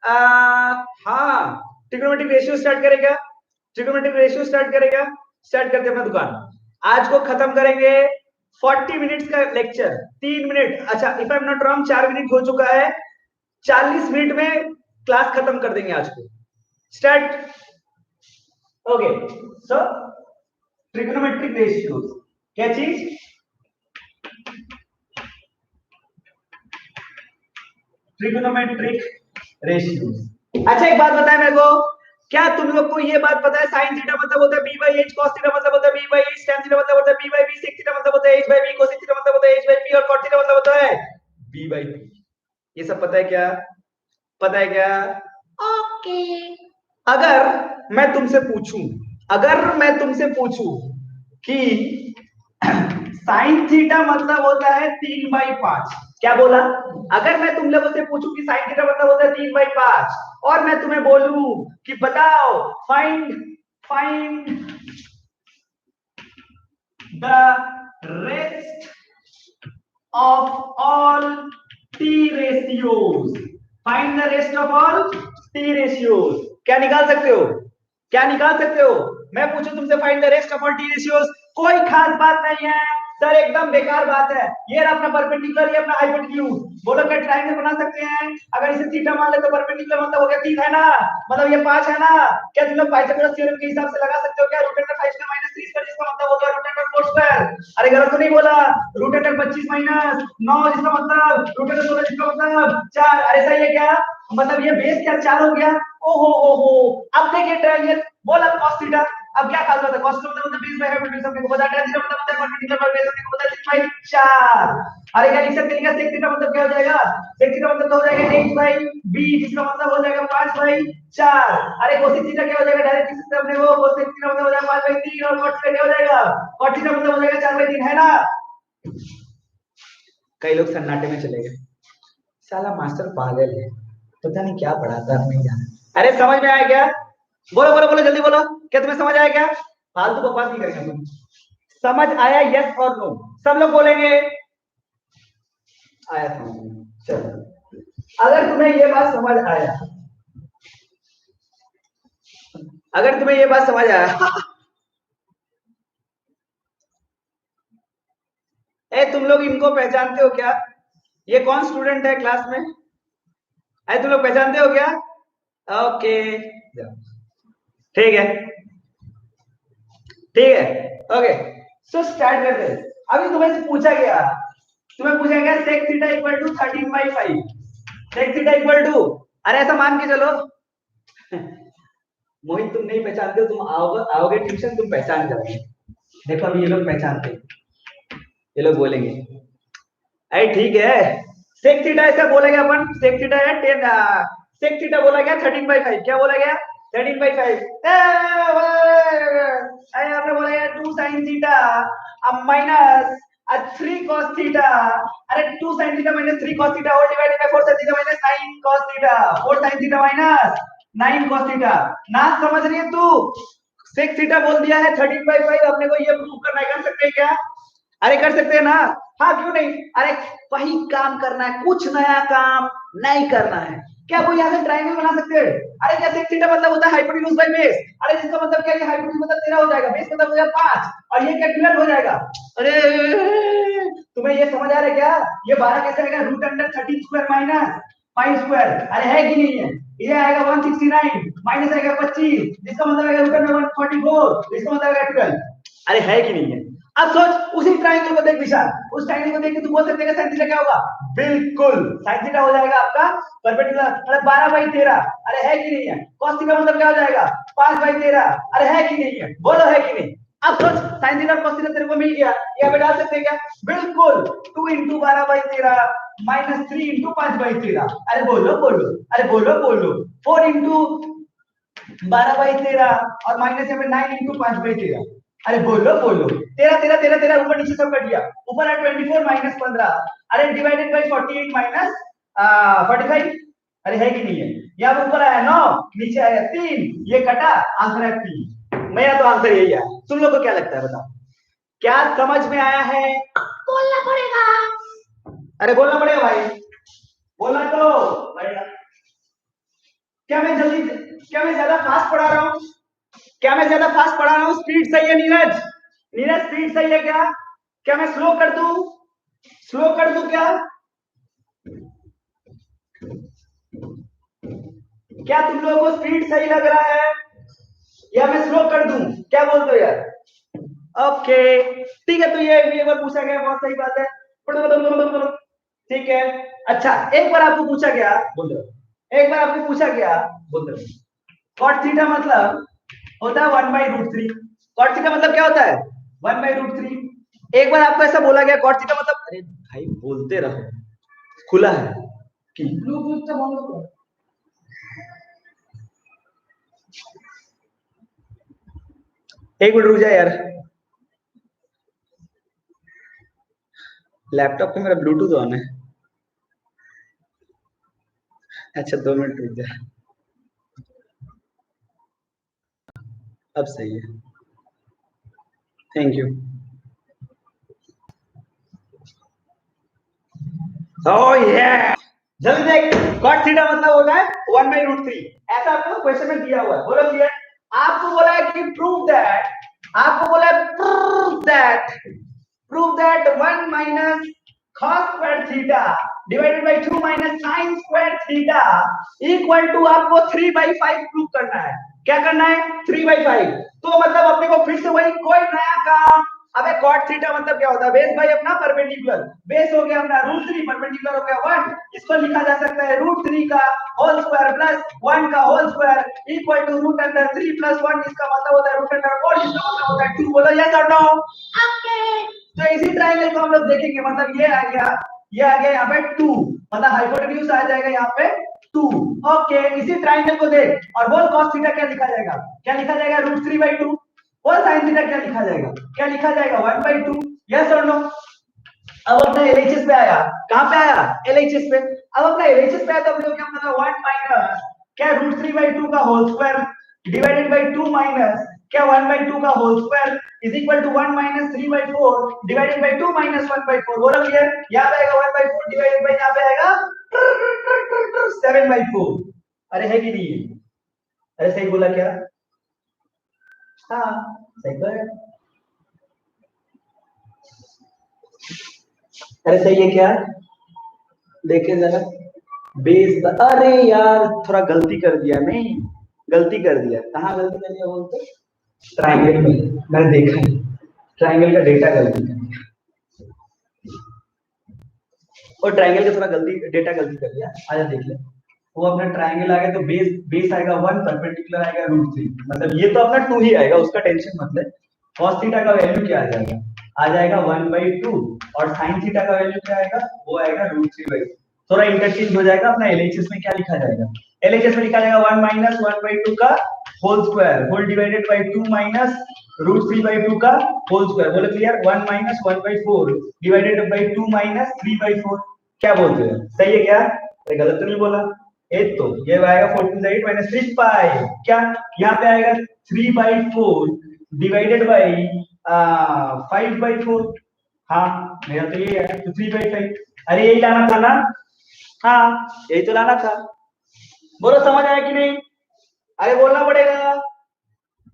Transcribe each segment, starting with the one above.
हाँ, trigonometric ratio start करेगा। Trigonometric ratio start करेगा। स्टार्ट करते हैं अपना दुकान। आज को खत्म करेंगे 40 मिनट्स का लेक्चर। 3 मिनट, अच्छा if I am not wrong 4 minute हो चुका है। 40 मिनट में क्लास खत्म कर देंगे आज को। स्टार्ट। ओके, सो ट्रिग्नोमेट्रिक रेशियो क्या चीज? Trigonometric ratio. अच्छा एक बात बताए मेरे को, क्या तुम लोग को ये बात पता है साइन थीटा मतलब होता है B by H, cos theta मतलब होता है B by H, tan theta मतलब होता है B by B, sec theta मतलब होता है H by B, cosec theta मतलब होता है एच बाई पी, और कॉट थीटा मतलब होता है बी बाई पी। ये सब पता है क्या? पता है क्या? ओके। अगर मैं तुमसे पूछूं, अगर मैं तुमसे पूछूं कि साइन थीटा मतलब होता है 3/5, क्या बोला? अगर मैं तुम लोगों से पूछूं कि साइन थीटा मतलब होता है 3/5 और मैं तुम्हें बोलूं कि बताओ find find the rest of all t ratios, find the rest of all t ratios। क्या निकाल सकते हो? क्या निकाल सकते हो? मैं पूछूं तुमसे find the rest of all T ratios, कोई खास बात नहीं है सर, एकदम बेकार बात है। ये रहा अपना परपेंडिकुलर, ये अपना हाइपोटेन्यूज। बोलो क्या ट्रायंगल बना सकते हैं? अगर इसे थीटा मान ले तो परपेंडिकुलर मतलब हो गया 3 है ना, मतलब ये 5 है ना। क्या तुम लोग पाइथागोरस थ्योरम के हिसाब से लगा सकते हो क्या? रूट अंडर 5 का माइनस 3 स्क्वायर जिसका मतलब हो गया रूट अंडर 4 स्क्वायर। अरे गलत तो नहीं बोला? रूट अंडर 25 माइनस 9 जिसका मतलब रूट अंडर 16 जिसका मतलब 4। अरे सही है क्या? मतलब ये बेस क्या 4 हो गया? ओहो, अब देखिए ट्रायंगल बोला cos थीटा। अब क्या खास बात है? cos थीटा मतलब बेस बाय हाइपोटेन्यूज हमने को बता, tan थीटा मतलब परपेंडिकुलर बाय बेस हमने को बता 3/4। अरे क्या लिख सकते हैं? क्या sec थीटा मतलब क्या हो जाएगा? sec थीटा मतलब तो हो जाएगा h/b जिसका मतलब हो जाएगा 5/4। अरे cosec थीटा क्या हो जाएगा? डायरेक्ट लिख सकते हैं अपने को, cosec थीटा मतलब हो जाएगा 5/3 और cot थीटा क्या हो जाएगा? cot थीटा मतलब हो जाएगा 4/3, है ना? कई लोग सन्नाटे में चले गए, साला मास्टर पागल है, पता नहीं क्या पढ़ाता है, नहीं जाना। अरे समझ में आया क्या? बोलो बोलो बोलो जल्दी बोलो, क्या तुम्हें समझ आया क्या? फालतू बकवास नहीं करेंगे तुम। समझ आया यस और नो? सब लोग बोलेंगे आया समझ में। चलो, अगर तुम्हें ये बात समझ आया, अगर तुम्हें ये बात समझ आया ए तुम लोग इनको पहचानते हो क्या? ये कौन स्टूडेंट है क्लास में? अरे तुम लोग पहचानते हो क्या? ओके, ठीक है, ठीक है, ओके। सो स्टार्ट करते हैं। अभी तुम्हें से पूछा गया, तुम्हें पूछा गया sec theta equal to 13/5, sec theta equal to, अरे ऐसा मान के चलो मोहित तुम नहीं पहचानते हो, तुम आओगे आओगे ट्यूशन तुम पहचान जाओगे। देखो अभी ये लोग पहचानते हैं, ये लोग बोलेंगे अरे ठीक है sec थीटा ऐसा बोला गया, अपन sec थीटा है 10, sec थीटा बोला गया 13/5, क्या बोला गया? 13/5। अरे आपने बोला गया 2 sin थीटा अब माइनस 3 cos थीटा। अरे 2 sin theta minus 3 cos theta whole divided by 4 sin theta minus 9 cos theta, 4 sin theta minus 9 cos theta. ना समझ रही है तू? sec थीटा बोल दिया है 13/5, अपने को ये प्रूव करना है, कर सकते हैं क्या? अरे कर सकते हैं ना? हाँ क्यों नहीं? अरे वही काम करना है, कुछ नया काम नहीं करना है। क्या कोई यहाँ से ट्रायंगल बना सकते हैं? अरे क्या sec थीटा मतलब होता है हाइपोटेन्यूज बाय बेस। अरे जिसका मतलब क्या, ये हाइपोटेन्यूज मतलब 13 हो जाएगा, बेस मतलब हो जाएगा 5 और ये क्या 12 हो जाएगा। अरे तुम्हें ये समझ आ रहा है क्या? ये 12 कैसे आएगा? Root under 13 square minus 5 square. अरे है कि नहीं है? ये आएगा 169 माइनस आएगा 25 जिसका मतलब आएगा रूट अंडर 144 जिसका मतलब आएगा 12। अरे है कि नहीं है? अब सोच उसी ट्रायंगल को देख विशाल, उस ट्रायंगल को देख के तू बोल सकते हैं साइन थीटा क्या होगा? बिल्कुल साइन थीटा हो जाएगा आपका परपेंडिकुलर, मतलब 12/13। अरे है कि नहीं है? cos थीटा मतलब क्या हो जाएगा? 5/13। अरे है कि नहीं है? बोलो है कि नहीं? अब सोच साइन थीटा और cos थीटा तेरे को मिल गया, यहाँ पे डाल सकते हैं क्या? बिल्कुल 2 into 12/13 माइनस 3 into 5/13। अरे बोलो बोलो, अरे बोलो बोलो, 4 into 12/13 और माइनस यहाँ पे 9 into 5/13। अरे बोलो बोलो, 13 13 13 13 ऊपर नीचे सब कट गया, ऊपर है 24 माइनस 15। अरे डिवाइडेड बाई 48 माइनस 45। अरे है कि नहीं है? यहाँ पे ऊपर आया 9 नीचे आया 3, ये कटा, आंसर है 3। मेरा तो आंसर यही है। तुम लोग को क्या लगता है बताओ? क्या समझ में आया है? बोलना पड़ेगा। अरे बोलना पड़ेगा भाई, बोलना तो पड़ेगा। क्या मैं ज्यादा फास्ट पढ़ा रहा हूँ? क्या मैं ज्यादा फास्ट पढ़ा रहा हूँ? स्पीड सही है नीरज? नीरज स्पीड सही है क्या? क्या मैं स्लो कर दूं? स्लो कर दूं क्या? क्या तुम लोगों को स्पीड सही लग रहा है या मैं स्लो कर दूं? क्या बोलते हो यार? ओके ठीक है, तो ये भी एक बार पूछा गया, बहुत सही बात है। ठीक है। अच्छा, एक बार आपको पूछा गया, बोल दो। एक बार आपको पूछा गया, बोल दो, कॉट थीटा मतलब होता है 1/√3। कॉट थीटा मतलब क्या होता है? 1/√3। एक बार आपको ऐसा बोला गया कॉट थीटा मतलब, अरे भाई बोलते रहो, खुला है कि ब्लूटूथ से बंद करो। एक मिनट रुक जा यार, लैपटॉप पे मेरा ब्लूटूथ ऑन है। अच्छा 2 मिनट रुक जा, अब सही है, थैंक यू। ओह ये जल्दी देख, कॉट थीटा मतलब होता है 1/√3। ऐसा आपको क्वेश्चन में दिया हुआ है, बोलो क्लियर। आपको बोला है कि प्रूव दैट, आपको बोला है prove that 1 minus cos square theta divided by 2 minus sin square theta equal to आपको 3/5 प्रूव करना है। क्या करना है? 3/5। तो मतलब अपने को फिर से वही कोई नया काम। अबे cot थीटा मतलब क्या होता है? बेस भाई अपना परपेंडिकुलर, बेस हो गया अपना √3, परपेंडिकुलर हो गया 1। इसको लिखा जा सकता है √3 का होल स्क्वायर प्लस 1 का whole square equal to √3 plus 1। इसका मतलब होता है √4, इसका मतलब होता है 2। बोलो यस और नो? तो इसी ट्रायंगल को हम लोग देखेंगे, मतलब ये आ गया, ये आ गया यहाँ पे 2, मतलब हाइपोटेन्यूज आ जाएगा यहाँ पे 2। ओके, इसी ट्रायंगल को देख और बोल cos थीटा क्या लिखा जाएगा? क्या लिखा जाएगा? √3/2। बोल sin थीटा क्या लिखा जाएगा? क्या लिखा जाएगा? 1/2। यस और नो? अब अपना एलएचएस पे आया, कहां पे आया? एलएचएस पे। अब अपना एलएचएस पे आया तो अपने को क्या पता? 1 माइनस क्या √3/2 का whole square divided by 2 minus क्या 1/2 का whole square is equal to 1 minus 3/4 divided by 2 minus 1/4। बोलो क्लियर? यहां पे आएगा 1/4 डिवाइडेड बाई, यहां पे आएगा 7/4। अरे है कि नहीं? अरे सही बोला क्या? हाँ सही तो है। अरे सही है क्या? देखे जरा, बेस, अरे यार थोड़ा गलती कर दिया, नहीं गलती कर दिया। कहाँ गलती कर दिया बोलते? ट्राइंगल में मैंने देखा है, ट्राइंगल का डेटा गलती कर दिया, और ट्राइंगल का थोड़ा गलती डेटा गलती कर दिया। आजा देख ले, वो अपना ट्राइंगल आ गया तो बेस बेस आएगा 1, परपेंडिकुलर आएगा √3, मतलब ये तो अपना 2 ही आएगा, उसका टेंशन मत ले। cos थीटा का वैल्यू क्या आ जाएगा? आ जाएगा 1/2, और sin थीटा का वैल्यू क्या आएगा? वो आएगा √3/2। थोड़ा इंटरचेंज हो जाएगा। अपना एलएचएस में क्या लिखा जाएगा? एलएचएस में लिखा जाएगा 1 माइनस 1/2 का whole square whole divided by 2 minus √3/2 का होल स्क्वायर। बोले clear? 1 minus 1/4 divided by 2 minus 3/4। क्या बोलते हो? सही है क्या? अरे गलत तो नहीं बोला? एक तो ये आएगा 4 माइनस 3 पाई, क्या यहाँ पे आएगा 3/4 डिवाइडेड बाई 5/4। हाँ मेरा तो ये है, तो 3/5। अरे यही लाना था ना? हाँ यही तो लाना था। बोलो समझ आया कि नहीं? अरे बोलना पड़ेगा।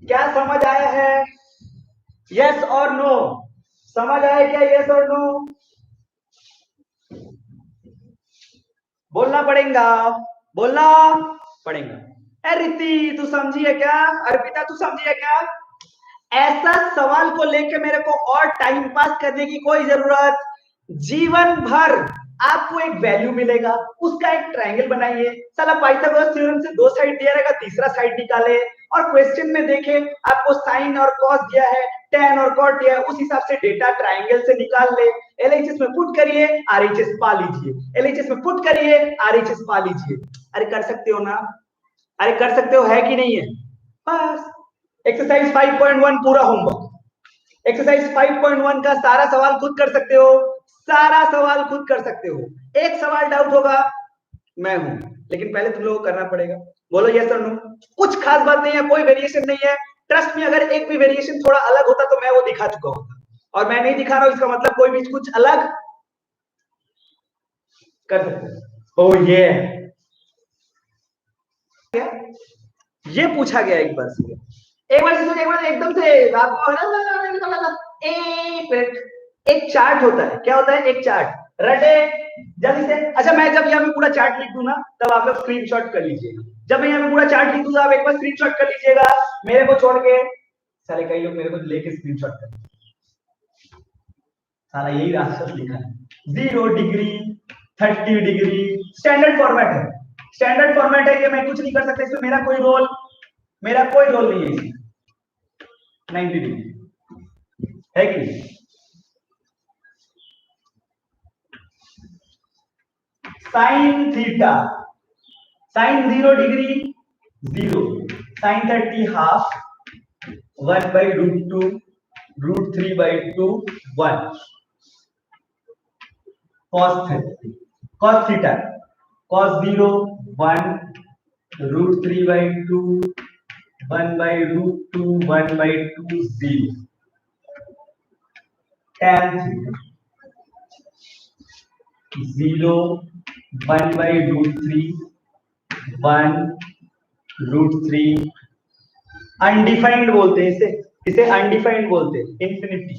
क्या समझ आया है? यस और नो? समझ आया क्या? यस और नो? बोलना पड़ेगा, बोलना पड़ेगा। अरे रिति तू समझी है क्या? अर्पिता तू समझी है क्या? ऐसा सवाल को लेके मेरे को और टाइम पास करने की कोई जरूरत, जीवन भर आपको एक वैल्यू मिलेगा, उसका एक ट्रायंगल बनाइए। साला पाइथागोरस थ्योरम से 2 साइड दिया रहेगा, तीसरा साइड निकाले, और क्वेश्चन में देखे आपको साइन और कॉस दिया है, tan और cot दिया है, उस हिसाब से डेटा ट्रायंगल से निकाल ले। एलएचएस में पुट करिए, आरएचएस पा लीजिए। एलएचएस में पुट करिए, आरएचएस पा लीजिए। अरे कर सकते हो ना? अरे कर सकते हो, है कि नहीं है? बस एक्सरसाइज 5.1 पूरा होमवर्क। एक्सरसाइज 5.1 का सारा सवाल खुद कर सकते हो, सारा सवाल खुद कर सकते हो। एक सवाल डाउट होगा, मैं हूं, लेकिन पहले तुम लोगों को करना पड़ेगा। बोलो यस और नो? कुछ खास बात नहीं है, कोई वेरिएशन नहीं है। ट्रस्ट में, अगर एक भी वेरिएशन थोड़ा अलग होता तो मैं वो दिखा चुका होता, और मैं नहीं दिखा रहा हूं, इसका मतलब कोई भी कुछ अलग कर सकते हो। ओ ये गया, ये पूछा गया एक बार से, एक बार से, एक बार एकदम से आपको एक चार्ट होता है, क्या होता है, एक चार्ट, रटे जल्दी से। अच्छा मैं जब यहाँ पे पूरा चार्ट लिख दूं ना, तब आप लोग स्क्रीनशॉट कर लीजिएगा। जब मैं यहाँ पे पूरा चार्ट लिख दूंगा, आप एक बार स्क्रीनशॉट कर लीजिएगा मेरे को छोड़ के। साले कई लोग मेरे को लेके स्क्रीनशॉट कर, साला यही रास्ता लिखा है, 0 डिग्री, 30 डिग्री, स्टैंडर्ड फॉर्मेट है, स्टैंडर्ड फॉर्मेट है, ये मैं कुछ नहीं कर सकता इसमें, मेरा कोई रोल नहीं है इसमें। 90 डिग्री है कि sine theta, sine 0 degree 0, sine 30 half, 1/√2, √3/2 1, cos theta, cos 0 1, √3/2, 1/√2, 1/2 0, tan theta 0, 1/√3, 1√3, undefined बोलते हैं इसे, अनडिफाइंड बोलते हैं, infinity.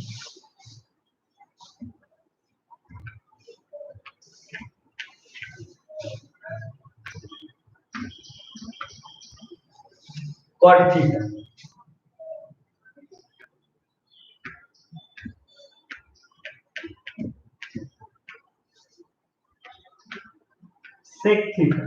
cot theta, sec theta,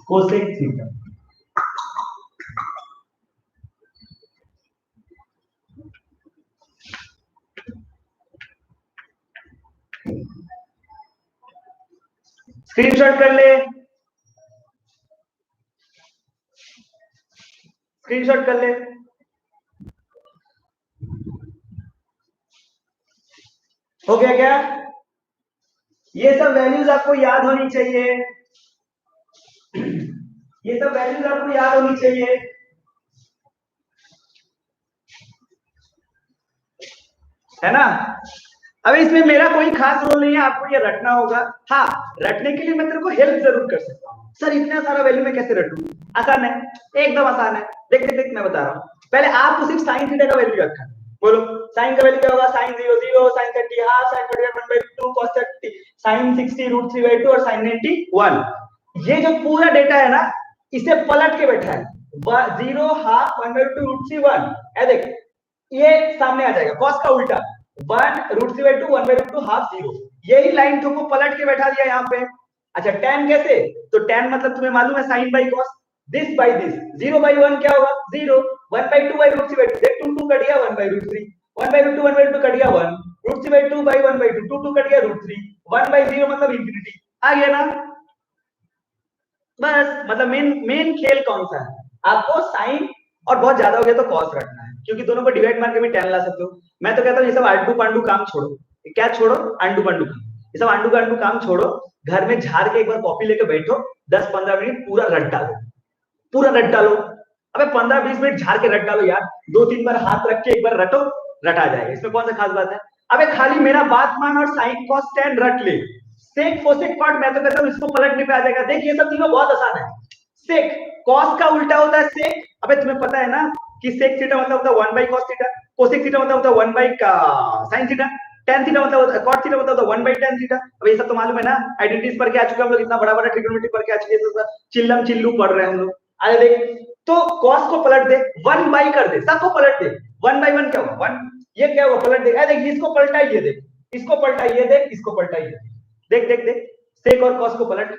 cosec theta, screenshot कर ले, स्क्रीनशॉट कर ले। हो गया क्या? ये सब वैल्यूज आपको याद होनी चाहिए, ये सब वैल्यूज आपको याद होनी चाहिए। है ना? अब इसमें मेरा कोई खास रोल नहीं है, आपको ये रटना होगा। हाँ, रटने के लिए मैं तेरे को हेल्प जरूर कर सकता हूँ। सर इतना सारा वैल्यू में कैसे रटूं? आसान है, एकदम आसान है। देख देख देख मैं बता रहा हूँ। पहले आपको सिर्फ साइन थीटा का वैल्यू रखा है। बोलो साइन का वैल्यू क्या होगा? Sine 0 0, sine 30 half, sine 1/2, cos 30, sine 60 √3/2 और साइन 90 1। ये जो पूरा डेटा है ना, इसे पलट के बैठा है, 0 हाफ 1/2 √3 1। है देख, ये सामने आ जाएगा, cos का उल्टा 1 √3/2 1/2 हाफ 0। यही लाइन तुमको पलट के बैठा दिया यहाँ पे। अच्छा tan कैसे? तो tan मतलब तुम्हें मालूम है sin by cos, this by this, 0/1 क्या होगा? 0, 1/2/√3/2, देख 2 2 कट गया, 1/√3, 1/2 1/2 कट गया 1, √3/2 बाई 1/2, 2 2 कट गया √3, 1/0 मतलब इंफिनिटी। आ गया ना? बस मतलब मेन खेल कौन सा है? आपको साइन और बहुत ज्यादा हो गया तो कॉस रखना है, क्योंकि दोनों को डिवाइड मार के भी tan ला सकते हो। मैं तो कहता हूँ ये सब आंडू पांडू काम छोड़ो। क्या छोड़ो? आंडू पांडू काम। ये सब आंडू पांडू काम छोड़ो, घर में झाड़ के एक बार कॉपी लेके बैठो, 10-15 मिनट पूरा रट डालो, पूरा रट डालो। अबे 15-20 मिनट झाड़ के रट डालो यार, 2-3 बार हाथ रख के एक बार रटो, रटा जाएगा। इसमें कौन सा खास बात है? अबे खाली मेरा बात मान और साइन कॉस tan रट ले। सेक फोसेक पार्ट मैं तो कहता हूँ इसको पलटने पे आ जाएगा। देख ये सब तीनों बहुत आसान है। सेक कॉस का उल्टा होता है सेक। अबे तुम्हें पता है ना कि सेक थीटा मतलब होता है 1/cos थीटा, कोसेक थीटा मतलब होता है 1/sin थीटा, tan थीटा मतलब cot थीटा मतलब होता है 1/tan थीटा। अब ये सब तो मालूम है ना, आइडेंटिटीज पढ़ के आ चुके हम लोग, इतना बड़ा बड़ा ट्रिग्नोमेट्री पढ़ के आ चुके हैं, चिल्लम चिल्लू पढ़ रहे हैं हम लोग। अरे देख, तो cos को पलट दे, 1 कर दे, सबको पलट दे, 1/1 क्या होगा? 1। ये क्या होगा? पलट दे। अरे देख इसको पलटा, ये देख इसको पलटा, ये देख इसको पलटा, ये देख देख देख, सेक और cos को पलट,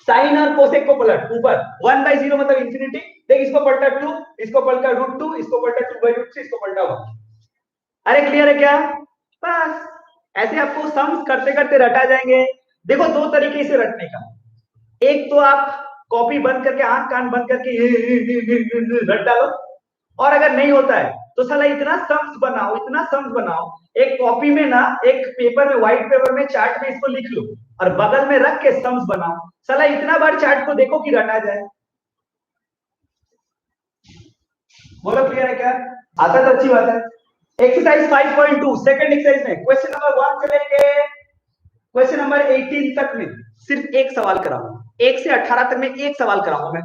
साइन और कोसेक को पलट, ऊपर 1/0 मतलब इंफिनिटी। देख इसको पलटा 2, इसको पलटा √2, इसको पलटा 2/√3, इसको पलटा 1। अरे क्लियर है क्या? बस ऐसे आपको सम्स करते करते रटा जाएंगे। देखो दो तरीके से रटने का, एक तो आप कॉपी बंद करके आंख कान बंद करके रट डालो, और अगर नहीं होता है तो साला इतना सम्स बनाओ, इतना सम्स बनाओ, एक कॉपी में ना, एक पेपर में, व्हाइट पेपर में, चार्ट में इसको लिख लो और बगल में रख के सम्स बनाओ। साला इतना बार चार्ट को देखो कि रटा जाए। बोलो क्लियर है क्या? आता तो अच्छी बात है। एक्सरसाइज 5.2 सेकंड एक्सरसाइज में क्वेश्चन नंबर 1 से लेके क्वेश्चन नंबर 18 तक में सिर्फ एक सवाल कराऊंगा, 1 से 18 तक में एक सवाल कराऊंगा मैं।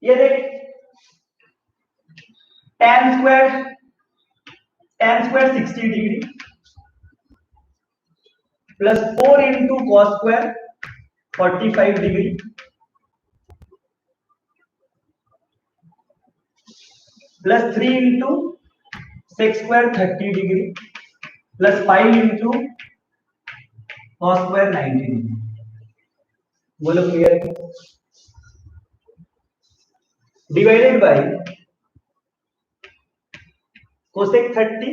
ये देख, tan square 60 degree plus 4 into cos square 45 degree plus 3 into sec square 30 degree plus 5 into cos square 90 degree. बोलो clear? Divided by cosec 30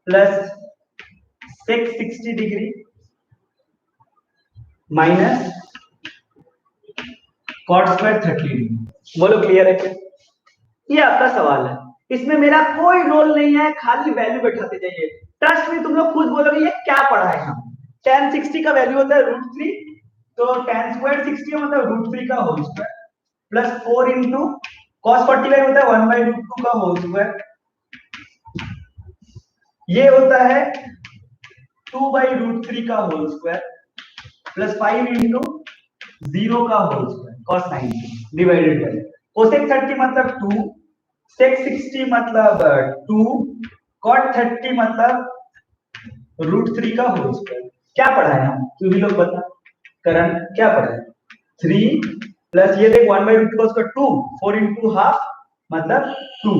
plus sec 60 degree minus cot square 30 degree. बोलो क्लियर है क्या? ये आपका सवाल है, इसमें मेरा कोई रोल नहीं है, खाली वैल्यू बैठाते जाइए। ट्रस्ट में तुम लोग खुद बोलोगे ये क्या पढ़ा है हम। tan 60 का वैल्यू होता है √3, तो tan स्क्वायर 60 मतलब √3 का whole square plus 4 into cos 45 होता है 1/√2 का होल स्क्वायर, ये होता है 2/√3 का होल स्क्वायर प्लस 5 इंटू 0 का whole square cos 90 divided by cosec 30 मतलब 2, सेक 60 मतलब 2, cot 30 मतलब √3 का होल स्क्वायर। क्या पढ़ा है हम, तू भी लोग बता। करण क्या पढ़ा है? 3 प्लस ये देख 1/√2 का उसका 2, 4 इंटू हाफ मतलब 2,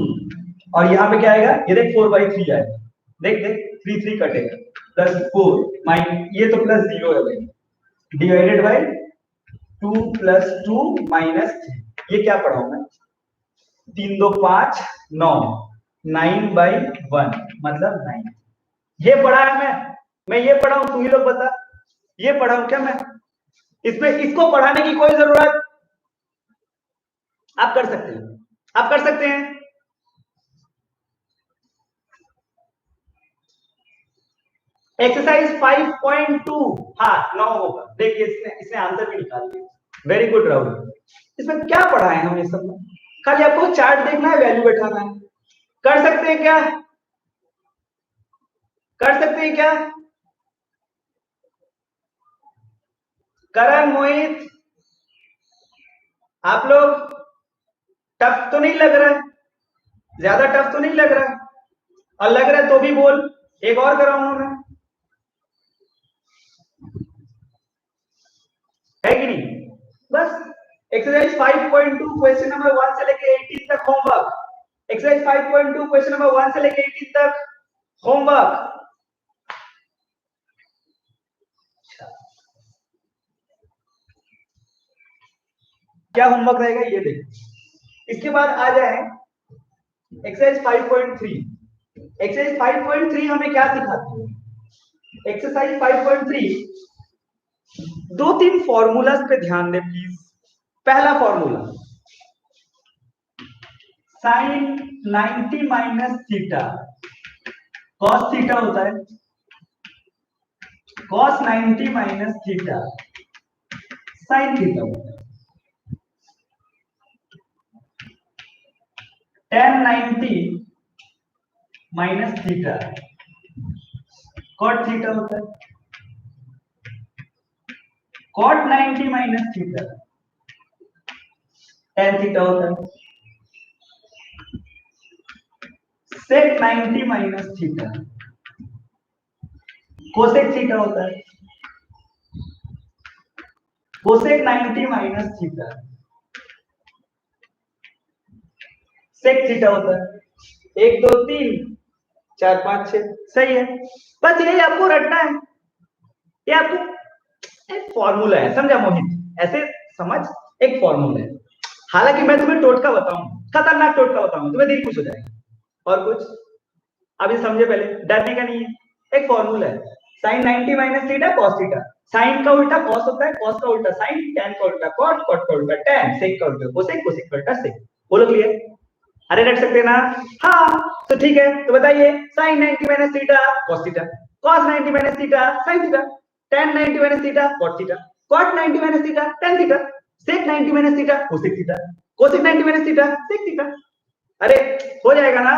और यहाँ पे क्या आएगा, ये देख 4/3 आएगा। देख देख 3 3 कटेगा प्लस 4 माइनस ये तो प्लस 0 है भाई, डिवाइडेड बाय 2 प्लस 2 माइनस 3। ये क्या पढ़ा हूं मैं? 3 2 5 9, 9/1 मतलब 9। ये पढ़ा है मैं ये पढ़ा हूं, तू ही लोग बता। ये पढ़ा हूं क्या मैं? इसमें इसको पढ़ाने की कोई जरूरत, आप कर सकते हैं, आप कर सकते हैं। एक्सरसाइज 5.2 हाँ 9 होगा। देखिए इसने आंसर भी निकाल दिया, वेरी गुड राहुल। इसमें क्या पढ़ा है हम ये सब में? खाली आपको चार्ट देखना है, वैल्यू बैठाना है। कर सकते हैं क्या? कर सकते हैं क्या? करण मोहित आप लोग, टफ तो नहीं लग रहा है? ज्यादा टफ तो नहीं लग रहा है? और लग रहा है तो भी बोल, एक और कराऊंगा मैं, है कि नहीं? बस एक्सरसाइज 5.2 क्वेश्चन नंबर 1 से लेके 18 तक होमवर्क। एक्सरसाइज 5.2 क्वेश्चन नंबर 1 से लेके 18 तक होमवर्क। क्या होमवर्क रहेगा ये देखो। इसके बाद आ जाए एक्सरसाइज 5.3। एक्सरसाइज 5.3 हमें क्या सिखाती है? एक्सरसाइज 5.3 दो तीन फॉर्मूलाज पे ध्यान दे प्लीज। पहला formula sine 90 minus theta cos theta होता है, cos 90 minus theta sine theta होता है, tan 90 minus theta cot theta होता है, cot 90 minus theta tan theta होता है, sec 90 minus theta cosec theta होता है, cosec 90 minus theta sec theta होता है। 1 2 3 4 5 6 सही है। बस यही आपको रटना है, ये आपको एक फॉर्मूला है, समझा मोहित? ऐसे समझ, एक फॉर्मूला है। हालांकि मैं तुम्हें टोटका बताऊं, खतरनाक टोटका बताऊं, तुम्हें दिल खुश हो जाएगा। और कुछ अभी समझे, पहले डरने का नहीं है। एक फॉर्मूला है sine 90 minus theta cos theta, sine का उल्टा कॉस होता है, कॉस का उल्टा साइन, tan का उल्टा कॉट, कॉट का उल्टा tan, सेक का उल्टा कोसेक, कोसेक का उल्टा सेक। बोलो क्लियर? अरे रट सकते ना? हाँ तो ठीक है, तो बताइए sine 90 minus theta cos theta, cos 90 minus theta sine theta, tan 90 minus theta cot theta, cot 90 minus theta tan theta, sec 90 minus theta cosec theta, cosec 90 minus theta sec theta. अरे हो जाएगा ना।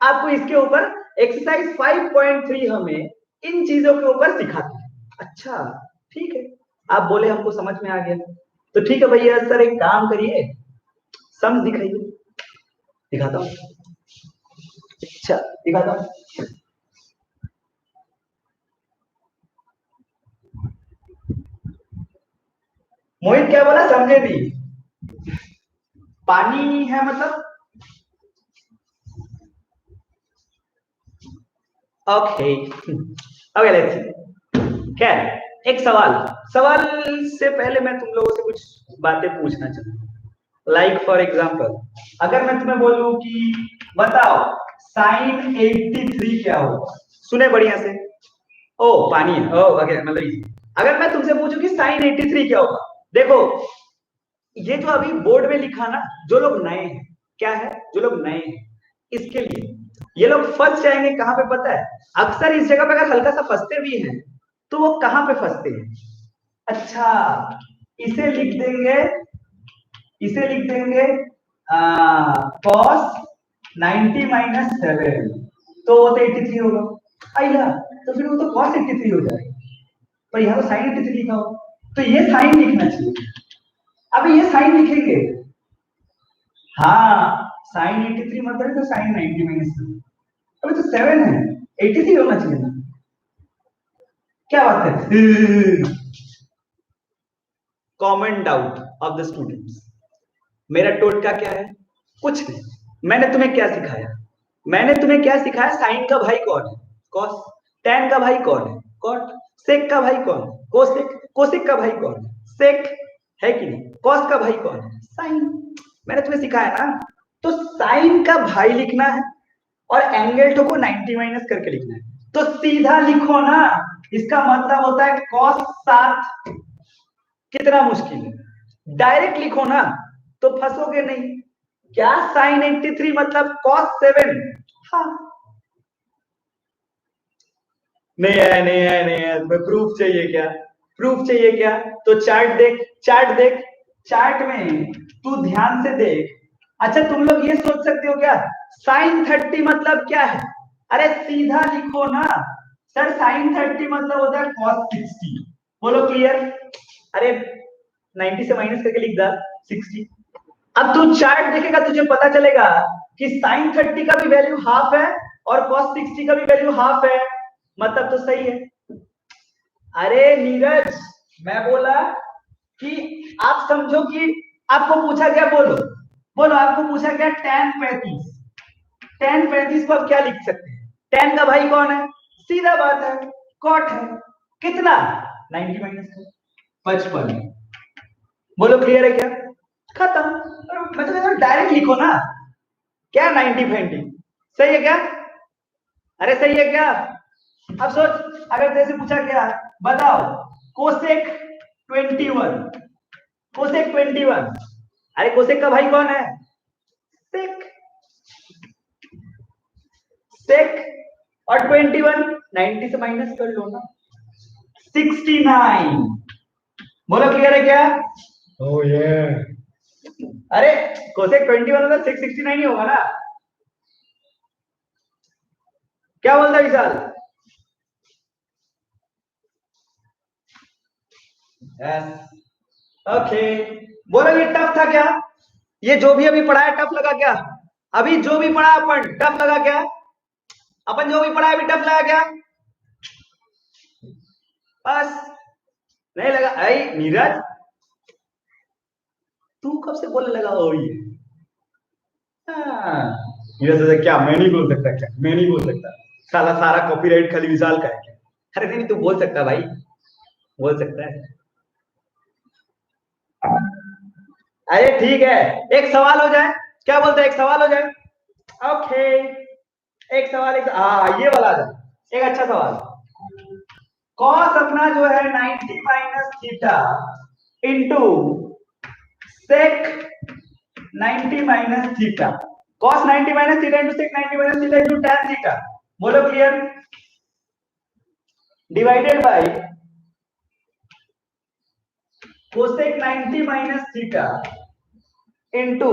आपको इसके ऊपर एक्सरसाइज 5.3 हमें इन चीजों के ऊपर सिखाते हैं। अच्छा ठीक है, आप बोले हमको समझ में आ गया, तो ठीक है भैया सर एक काम करिए, सम दिखाइए। दिखाता हूँ, अच्छा दिखाता हूँ। मोहित क्या बोला समझे नहीं? पानी है मतलब ओके ओके लेट्स सी। खैर एक सवाल, सवाल से पहले मैं तुम लोगों से कुछ बातें पूछना चाहूंगा। लाइक फॉर एग्जांपल, अगर मैं तुम्हें बोलूं कि बताओ साइन 83 क्या होगा, सुने बढ़िया से। ओ पानी है, ओ ओके मतलब easy। अगर मैं तुमसे पूछूं कि साइन 83 क्या होगा, देखो ये जो अभी बोर्ड में लिखा ना, जो लोग नए हैं, क्या है जो लोग नए हैं इसके लिए ये लोग फंस जाएंगे कहां पे पता है? अक्सर इस जगह पे अगर हल्का सा फंसते भी हैं तो वो कहां पे फंसते हैं? अच्छा इसे लिख देंगे, इसे लिख देंगे cos 90 माइनस 7, तो वो तो 83 होगा। आइला तो फिर वो तो cos 83 हो जाएगा, पर यहाँ तो साइन 83 लिखा हो, तो ये साइन लिखना चाहिए। अभी ये साइन लिखेंगे, हाँ साइन 83 मतलब तो साइन 90 माइनस 7, अभी तो 7 है, 83 होना चाहिए ना। क्या बात है? Common doubt of the students, मेरा टोटका क्या है? कुछ नहीं। मैंने तुम्हें क्या सिखाया? मैंने तुम्हें क्या सिखाया? साइन का भाई कौन है? कॉस। टैन का भाई कौन है? कॉट। सेक का भाई कौन है? कोसेक। कोसेक का भाई कौन है? सेक। है कि नहीं? कॉस का भाई कौन है? साइन। मैंने तुम्हें सिखाया ना। तो साइन का भाई लिखना है और एंगल को 90 माइनस करके लिखना है, तो सीधा लिखो ना। इसका मतलब होता है cos 7। कितना मुश्किल है, डायरेक्ट लिखो ना तो फंसोगे नहीं। क्या साइन 83 मतलब cos 7? हाँ नहीं है नहीं है नहीं है, तुम्हें प्रूफ चाहिए क्या? प्रूफ चाहिए क्या? तो चार्ट देख, चार्ट देख, चार्ट में तू ध्यान से देख। अच्छा तुम लोग ये सोच सकते हो क्या साइन 30 मतलब क्या है? अरे सीधा लिखो ना सर, साइन 30 मतलब होता है cos 60। बोलो क्लियर? अरे 90 से माइनस करके लिख दा 60। अब तू चार्ट देखेगा तुझे पता चलेगा कि साइन 30 का भी वैल्यू हाफ है और cos 60 का भी वैल्यू हाफ है, मतलब तो सही है। अरे नीरज मैं बोला कि आप समझो कि आपको पूछा गया, बोलो बोलो आपको पूछा गया tan 35, tan 35 को आप क्या लिख सकते हैं? tan का भाई कौन है? सीधा बात है cot है। कितना? 90 माइनस 55। बोलो क्लियर है क्या? खत्म। मतलब डायरेक्ट लिखो ना। क्या 90 फेंटी सही है क्या? अरे सही है क्या? अब सोच अगर तेरे से पूछा गया बताओ कोसेक 21, कोसेक 21, अरे कोसेक का भाई कौन है? सेक। सेक और 21 90 से माइनस कर लो ना, 69। बोलो क्लियर है क्या? ओह ये अरे कोसेक 21 मतलब 669 ही होगा ना। क्या बोलता है विशाल? Yes okay. बोलो ये टफ था क्या? ये जो भी अभी पढ़ा है टफ लगा क्या? अभी जो भी पढ़ा अपन टफ लगा क्या? अपन जो भी पढ़ा अभी टफ लगा क्या? बस नहीं लगा? आई नीरज तू कब से बोलने लगा हो ये? हाँ नीरज ऐसा क्या मैं नहीं बोल सकता? क्या मैं नहीं बोल सकता? साला सारा कॉपीराइट खाली विशाल का है क्या? अरे नहीं तू बोल सकता भाई, बोल सकता है। अरे ठीक है, एक सवाल हो जाए, क्या बोलते हैं एक सवाल हो जाए? ओके एक सवाल, एक ये वाला आ जाए, एक अच्छा सवाल। कॉस अपना जो है 90 minus theta into sec 90 minus theta, cos 90 minus theta into sec 90 minus theta into tan theta. बोलो clear? Divided by cosec 90 minus theta into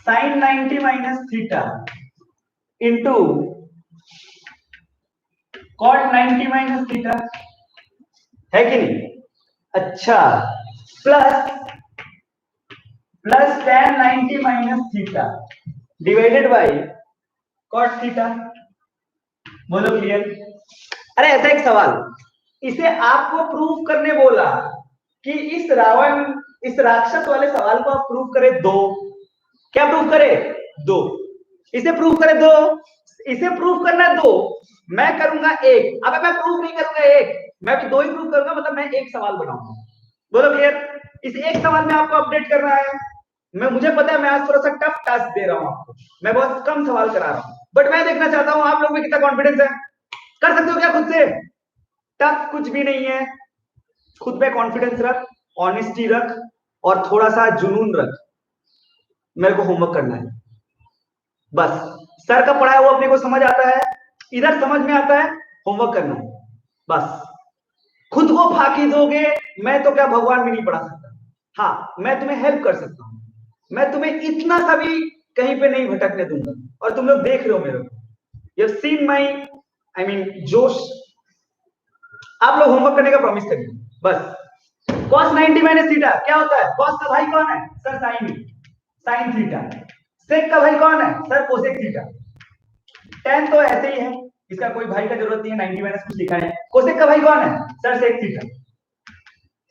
sine 90 minus theta into cot 90 minus theta, है कि नहीं? अच्छा, plus tan 90 minus theta divided by cot theta. बोलो clear? अरे ऐसा एक सवाल, इसे आपको प्रूफ करने बोला कि इस राक्षस वाले सवाल को आप प्रूफ करे दो। क्या प्रूफ करे? दो। इसे प्रूफ करे दो, इसे प्रूफ करना दो, मैं करूंगा एक। अब मैं प्रूफ नहीं करूंगा एक, मैं भी दो ही प्रूफ करूंगा, मतलब मैं एक सवाल बनाऊंगा। बोलो क्लियर? इस एक सवाल में आपको अपडेट करना है। मुझे पता है मैं आज थोड़ा सा टफ टास्क दे रहा हूं आपको, मैं बहुत कम सवाल करा रहा हूं, बट मैं देखना चाहता हूं आप लोग में कितना कॉन्फिडेंस है। कर सकते हो क्या खुद से? टफ कुछ भी नहीं है, खुद पे कॉन्फिडेंस रख, ऑनेस्टी रख और थोड़ा सा जुनून रख। मेरे को होमवर्क करना है बस। सर का पढ़ाया वो अपने को समझ आता है, इधर समझ में आता है, होमवर्क करना है बस। खुद को फाकी दोगे, मैं तो क्या भगवान भी नहीं पढ़ा सकता। हाँ, मैं तुम्हें हेल्प कर सकता हूं, मैं तुम्हें इतना सा भी कहीं पे नहीं भटकने दूंगा। और तुम लोग देख रहे हो मेरे को, यू सीन माई जोश। आप लोग होमवर्क करने का प्रॉमिस करिए बस। cos 90 माइनस थीटा क्या होता है? cos का भाई कौन है? Sir sine theta. sec का भाई कौन है? Sir cosec theta. tan तो ऐसे ही है, इसका कोई भाई का जरूरत नहीं है, 90 माइनस कुछ लिखा है। कोसेक का भाई कौन है? Sir sec theta.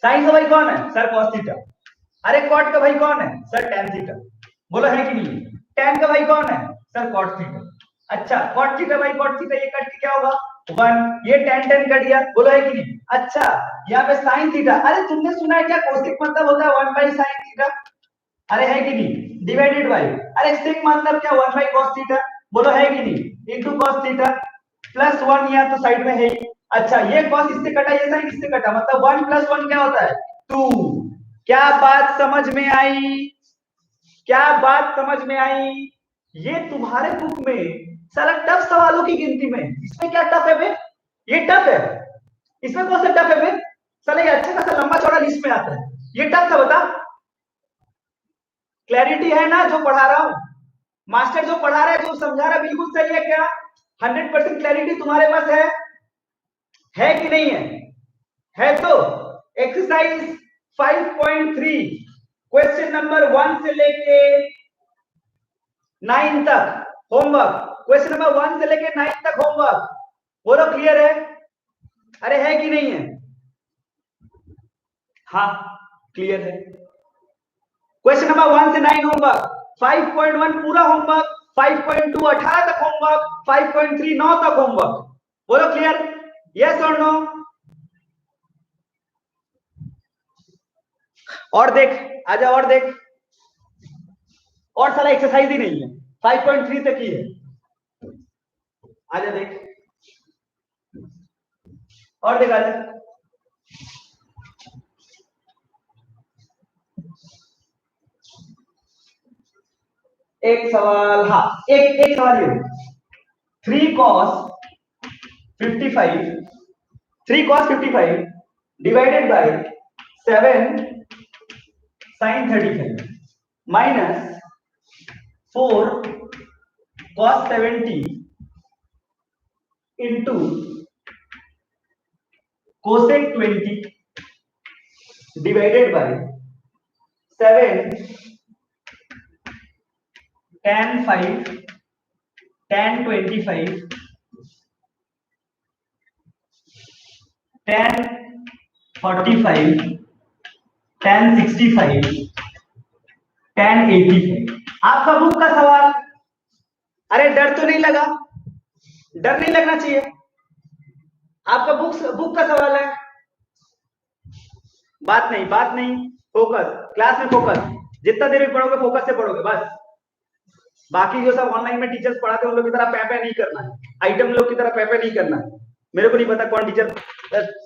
साइन का भाई कौन है? Sir cos theta. अरे कॉट का भाई कौन है? Sir tan theta. बोलो है कि नहीं? tan का भाई कौन है? Sir cot theta. अच्छा, cot theta by cot theta, ये कट के क्या होगा? 1। ये tan कट गया, बोलो है कि नहीं? अच्छा, यहाँ पे sin थीटा, अरे तुमने सुना है क्या कोसेक मतलब होता है 1 बाई sin थीटा? अरे है कि नहीं? डिवाइडेड बाई, अरे सेक मतलब क्या? 1 बाई cos थीटा। बोलो है कि नहीं? इनटू cos थीटा प्लस 1, यहाँ तो साइड में है ही। अच्छा, ये cos इससे कटा, ये sin इससे कटा, मतलब 1 प्लस 1 क्या होता है? 2। क्या बात समझ में आई? क्या बात समझ में आई? ये तुम्हारे बुक में सारा टफ सवालों की गिनती में, इसमें क्या टफ है बे? ये टफ है, इसमें कौन सा टफ है बे? साला ये अच्छा खासा लंबा चौड़ा लिस्ट में आता है, ये टफ था बता? क्लैरिटी है ना जो पढ़ा रहा हूं? मास्टर जो पढ़ा रहा है, जो समझा रहा है, बिल्कुल सही है क्या? 100% क्लैरिटी तुम्हारे पास है कि नहीं है? है तो एक्सरसाइज 5.3 क्वेश्चन नंबर 1 से लेके 9 तक होमवर्क, क्वेश्चन नंबर 1 से लेके 9 तक होमवर्क। बोलो क्लियर है? अरे है कि नहीं है? हाँ क्लियर है। क्वेश्चन नंबर 1 से 9 होमवर्क, 5.1 पूरा होमवर्क, 5.2 18 तक होमवर्क, 5.3 9 तक होमवर्क। बोलो क्लियर? यस और नो? और देख, आजा और देख, और सारा एक्सरसाइज ही नहीं है, 5.3 तक ही है। आजा देख, और देख, आजा। एक सवाल, हाँ एक सवाल ये, 3 cos 55 divided by 7 sin 35 minus 4 cos 70 into cosec 20 divided by 7 tan 5 tan 25 tan 45 tan 65 tan 85। आपका बुक का सवाल। अरे डर तो नहीं लगा? डर नहीं लगना चाहिए, आपका बुक का सवाल है। बात नहीं, फोकस, क्लास में फोकस, जितना देर में पढ़ोगे फोकस से पढ़ोगे बस। बाकी जो सब ऑनलाइन में टीचर्स पढ़ाते हैं उन लोग की तरह पैपे नहीं करना है, आइटम लोग की तरह पैपे नहीं करना है। मेरे को नहीं पता कौन टीचर,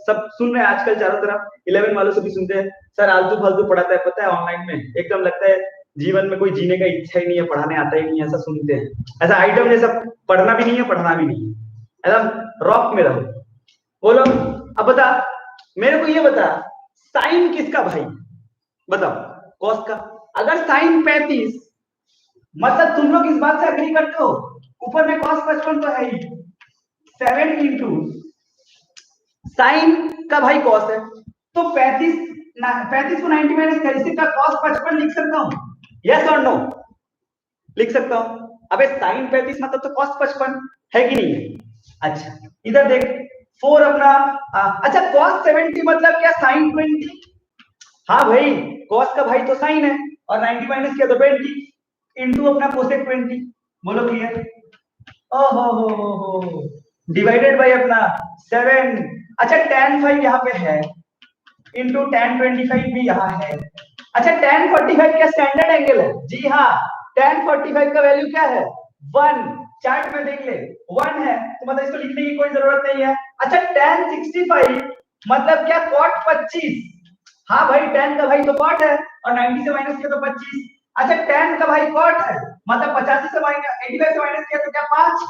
सब सुन रहे हैं आजकल चारों तरफ, 11 वालों से भी सुनते हैं सर आलतू फालतू पढ़ाता है, पता है ऑनलाइन में एकदम लगता है जीवन में कोई जीने का इच्छा ही नहीं है, पढ़ाने आता ही नहीं है, ऐसा सुनते हैं। ऐसा आइटम जैसा पढ़ना भी नहीं है, पढ़ना भी नहीं है, एकदम रॉक में रहो। बोलो अब बता, मेरे को ये बता, साइन किसका भाई बताओ? कॉस का। अगर साइन 35, मतलब तुम लोग इस बात से एग्री करते हो ऊपर में कॉस 55 तो है ही, 7 इंटू साइन का भाई कॉस है, तो 35 को 90 माइनस कर, इसी का कॉस 55 लिख सकता हूं, यस और नो? लिख सकता हूं। अबे साइन 35 मतलब तो कॉस 55 है कि नहीं है? अच्छा इधर देख, 4 अपना अच्छा कॉस 70 मतलब क्या, साइन 20? हाँ भाई, कॉस का भाई तो साइन है और 90 माइनस किया तो 20 इंटू अपना कोसेक 20। बोलो क्लियर? ओहो हो, डिवाइडेड बाय अपना 7। अच्छा tan 5 यहाँ पे है इंटू tan 25 भी यहाँ है। अच्छा tan 45 क्या स्टैंडर्ड एंगल है? जी हाँ, tan 45 का वैल्यू क्या है? 1। चार्ट में देख ले 1 है, तो मतलब इसको लिखने की कोई जरूरत नहीं है। अच्छा tan 65 मतलब क्या, cot 25। हाँ भाई, tan का भाई तो cot है और 90 से माइनस किया तो 25। अच्छा tan का भाई cot है, मतलब 85 से माइनस 85 से माइनस किया तो क्या 5।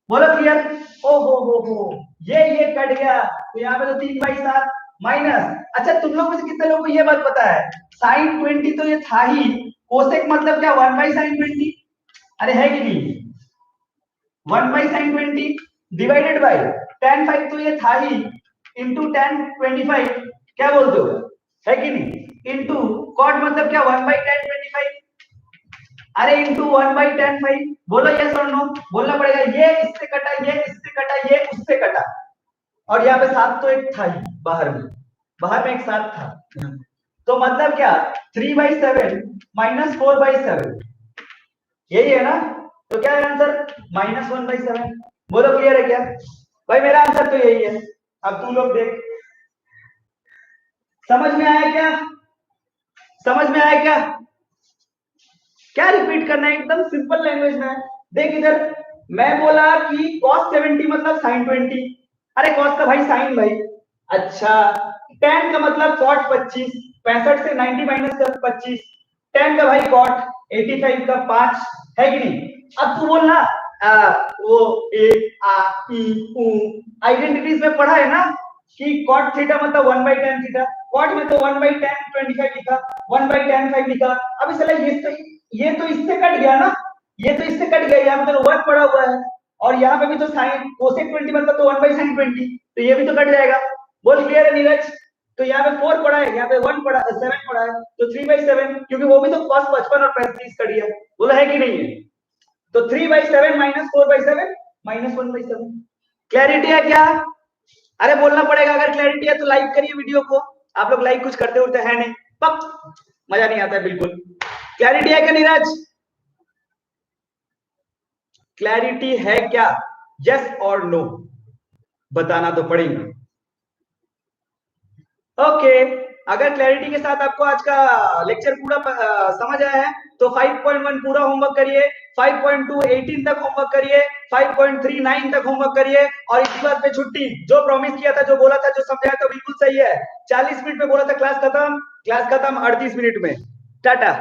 बोलो क्लियर? ओ हो, ये कट गया, तो यहाँ पे तो 3/7 माइनस। अच्छा तुम लोग में से कितने लोगों को ये बात पता है, साइन 20 तो ये था ही, कोसेक मतलब क्या 1/sin 20? अरे है कि नहीं? 1/sin 20 डिवाइडेड बाय tan 5 तो ये था ही, इंटू tan 25, क्या बोलते हो, है कि नहीं? इंटू कॉट मतलब क्या 1/tan 25, अरे इंटू 1/tan 5। बोलो यस और नो? बोलना पड़ेगा, ये इससे कटा, ये इससे कटा, ये उससे कटा, और यहाँ पे 7 तो एक था ही बाहर में एक 7 था, तो मतलब क्या 3/7 माइनस 4/7, यही है ना? तो क्या है आंसर? -1/7। बोलो क्लियर है क्या भाई? मेरा आंसर तो यही है। अब तू लोग देख, समझ में आया क्या? समझ में आया क्या? क्या रिपीट करना है, एकदम सिंपल लैंग्वेज में। देख इधर, मैं बोला कि cos 70 मतलब sin 20, अरे cos का भाई sin भाई। अच्छा tan का मतलब cot 25, 65 से 90 माइनस कर 25, tan का भाई cot 85 का 5, है कि नहीं? अब तू बोलना वो ए आ ई उ आइडेंटिटीज में पढ़ा है ना कि cot थीटा मतलब 1/tan थीटा, cot में तो 1/tan 25 लिखा, 1/tan 5 लिखा। अब इसलिए ये तो इससे कट गया ना, ये तो इससे कट गया, यहाँ पे तो 1 पड़ा हुआ है, और यहाँ पे भी तो साइन कोसेक 20 मतलब तो 1/sin 20, तो ये भी तो कट जाएगा। बोल क्लियर है नीरज? तो यहाँ पे 4 पड़ा है, यहाँ पे 1 पड़ा 7 पड़ा है, तो 3/7, क्योंकि वो भी तो cos 55 और 35 कट गया। बोला है कि नहीं है? तो 3/7 माइनस 4/7 माइनस 1/7। क्लैरिटी है क्या? अरे बोलना पड़ेगा, अगर क्लैरिटी है तो लाइक करिए वीडियो को। आप लोग लाइक कुछ करते उठते हैं नहीं, पक मजा नहीं आता है बिल्कुल। क्लैरिटी है क्या नीरज? क्लैरिटी है क्या? यस और नो बताना तो पड़ेगा। ओके, अगर क्लैरिटी के साथ आपको आज का लेक्चर पूरा समझ आया है तो 5.1 पूरा होमवर्क करिए, 5.2 18 तक होमवर्क करिए, 5.3 9 तक होमवर्क करिए, और इसी बात पे छुट्टी। जो प्रॉमिस किया था, जो बोला था, जो समझाया था बिल्कुल सही है। 40 मिनट में बोला था क्लास खत्म 38 मिनट में। टाटा।